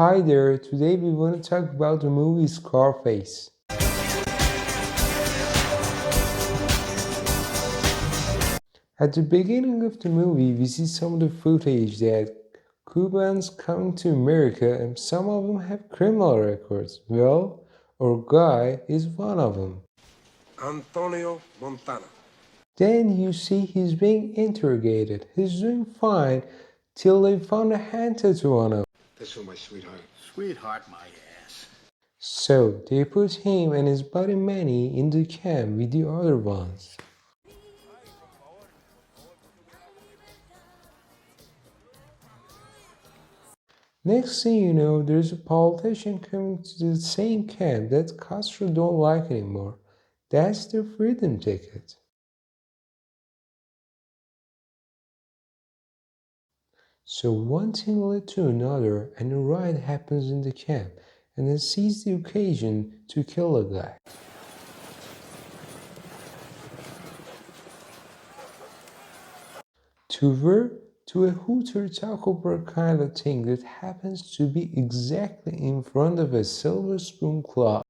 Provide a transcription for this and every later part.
Hi there, today we want to talk about the movie Scarface. At the beginning of the movie, we see some of the footage that Cubans coming to America and some of them have criminal records. Well, our guy is one of them. Antonio Montana. Then you see he's being interrogated. He's doing fine till they found a hand tattoo on him. That's for my sweetheart. Sweetheart, my ass. So they put him and his buddy Manny in the camp with the other ones. Next thing you know, there's a politician coming to the same camp that Castro don't like anymore. That's the freedom ticket. So one thing led to another and a riot happens in the camp and they seize the occasion to kill a guy. To where? To a Hooter Taco Bar kind of thing that happens to be exactly in front of a Silver Spoon Club.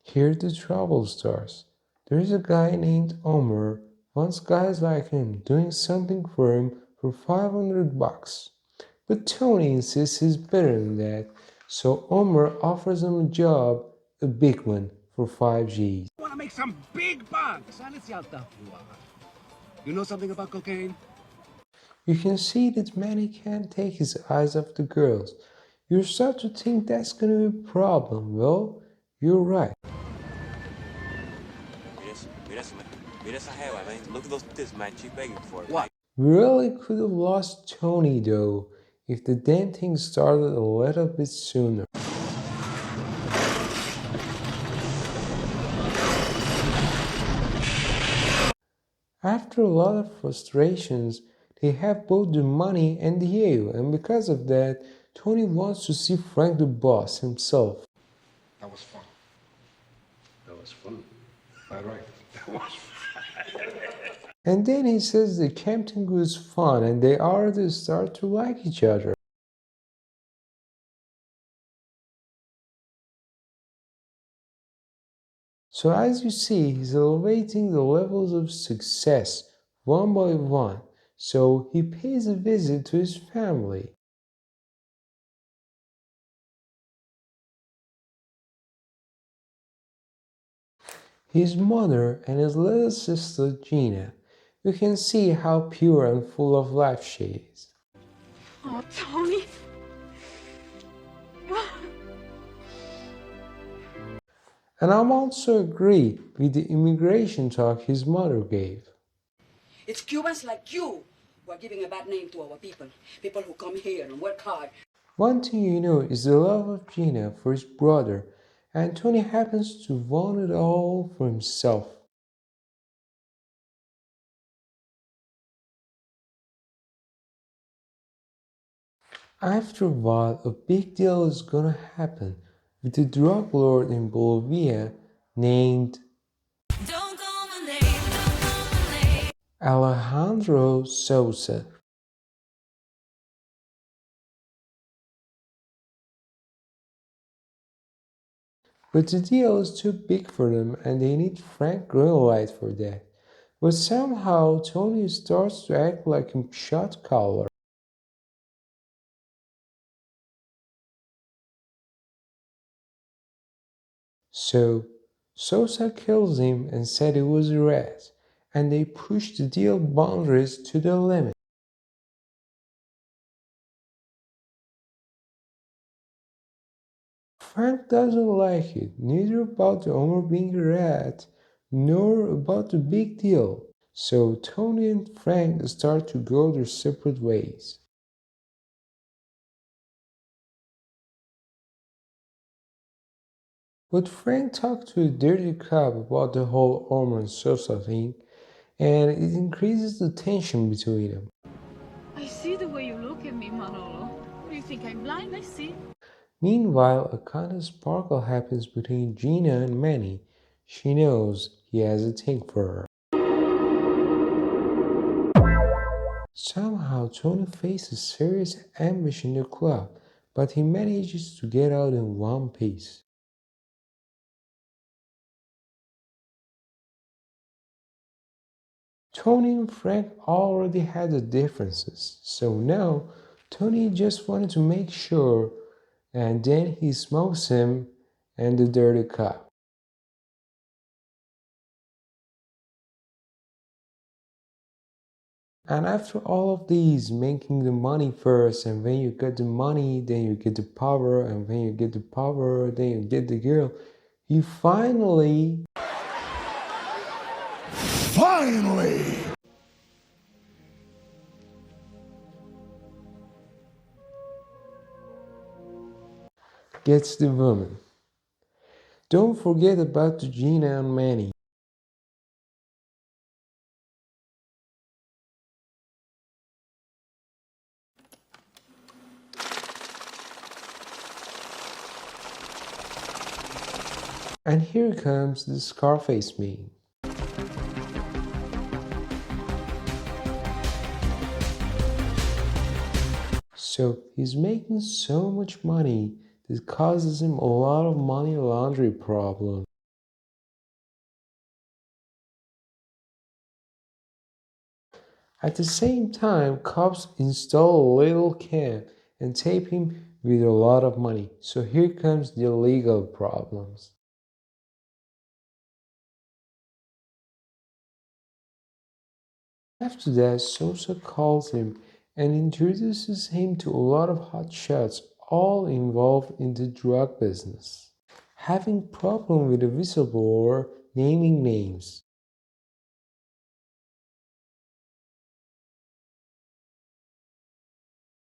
Here the trouble starts. There is a guy named Omar, wants guys like him doing something for him for 500 bucks. But Tony insists he's better than that, so Omar offers him a job, a big one, for 5 G's. I want to make some big bucks. You know something about cocaine? You can see that Manny can't take his eyes off the girls. You start to think that's gonna be a problem. Well, you're right. Look at those tits, man. She's begging for it. What? We really could have lost Tony though, if the damn thing started a little bit sooner. After a lot of frustrations, they have both the money and the ale, and because of that, Tony wants to see Frank the boss himself. That was fun. That was fun. All right. That was fun. And then he says the camping was fun and they already start to like each other. So as you see, he's elevating the levels of success one by one. So he pays a visit to his family. His mother and his little sister Gina. You can see how pure and full of life she is. Oh, Tony. And I'm also agree with the immigration talk his mother gave. It's Cubans like you who are giving a bad name to our people. People who come here and work hard. One thing you know is the love of Gina for his brother, and Tony happens to want it all for himself. After a while, a big deal is gonna happen with a drug lord in Bolivia named Alejandro Sosa. But the deal is too big for them and they need Frank Greenlight for that. But somehow Tony starts to act like a shot caller. So Sosa kills him and said he was a rat, and they push the deal boundaries to the limit. Frank doesn't like it, neither about the owner being a rat, nor about the big deal. So Tony and Frank start to go their separate ways. But Frank talked to a dirty cop about the whole Omar and Sosa thing, and it increases the tension between them. I see the way you look at me, Manolo. What do you think, I'm blind? I see. Meanwhile, a kind of sparkle happens between Gina and Manny. She knows he has a thing for her. Somehow Tony faces serious ambush in the club, but he manages to get out in one piece. Tony and Frank already had the differences, so now Tony just wanted to make sure, and then he smokes him and the dirty cop. And after all of these, making the money first, and when you get the money, then you get the power, and when you get the power, then you get the girl, he finally gets the woman. Don't forget about the Gina and Manny. And here comes the Scarface meme. So he's making so much money that causes him a lot of money laundry problems. At the same time, cops install a little cam and tape him with a lot of money. So here comes the legal problems. After that, Sosa calls him and introduces him to a lot of hot shots, all involved in the drug business. Having problem with a whistleblower naming names.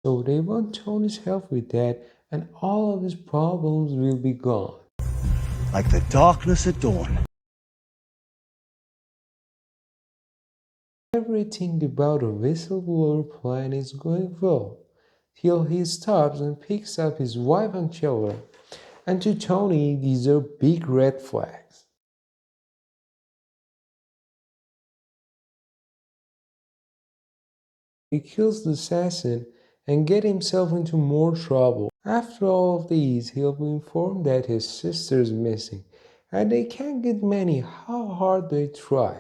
So they want Tony's help with that, and all of his problems will be gone. Like the darkness at dawn. Everything about a whistleblower plan is going well, till he stops and picks up his wife and children. And to Tony, these are big red flags. He kills the assassin and gets himself into more trouble. After all of these, he'll be informed that his sister's missing, and they can't get many how hard they try.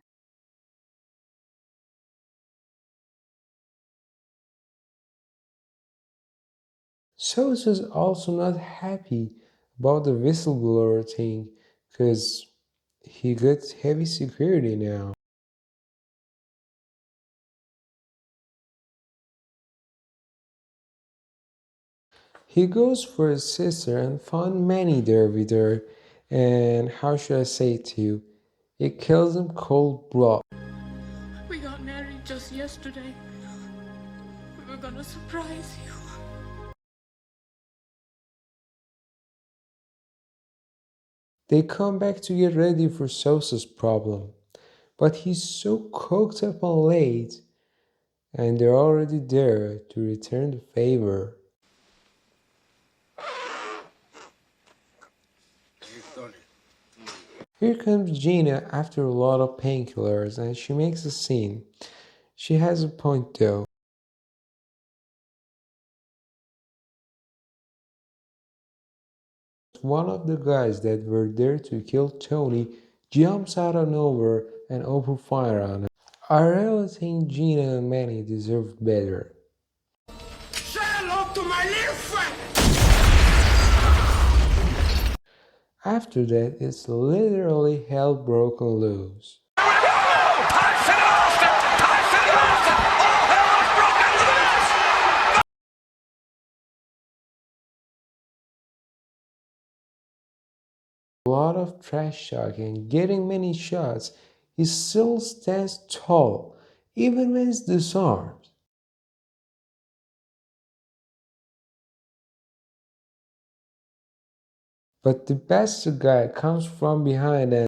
Sosa's also not happy about the whistleblower thing, because he got heavy security now. He goes for his sister and finds Manny there with her, and how should I say it to you? It kills him cold blood. We got married just yesterday. We were gonna surprise you. They come back to get ready for Sosa's problem, but he's so coked up and late, and they're already there to return the favor. Here comes Gina after a lot of painkillers, and she makes a scene. She has a point though. One of the guys that were there to kill Tony jumps out of nowhere and opens fire on him. I really think Gina and Manny deserved better. Say hello to my little friend! After that, it's literally hell broken loose. A lot of trash talking, getting many shots, he still stands tall, even when he's disarmed. But the bastard guy comes from behind and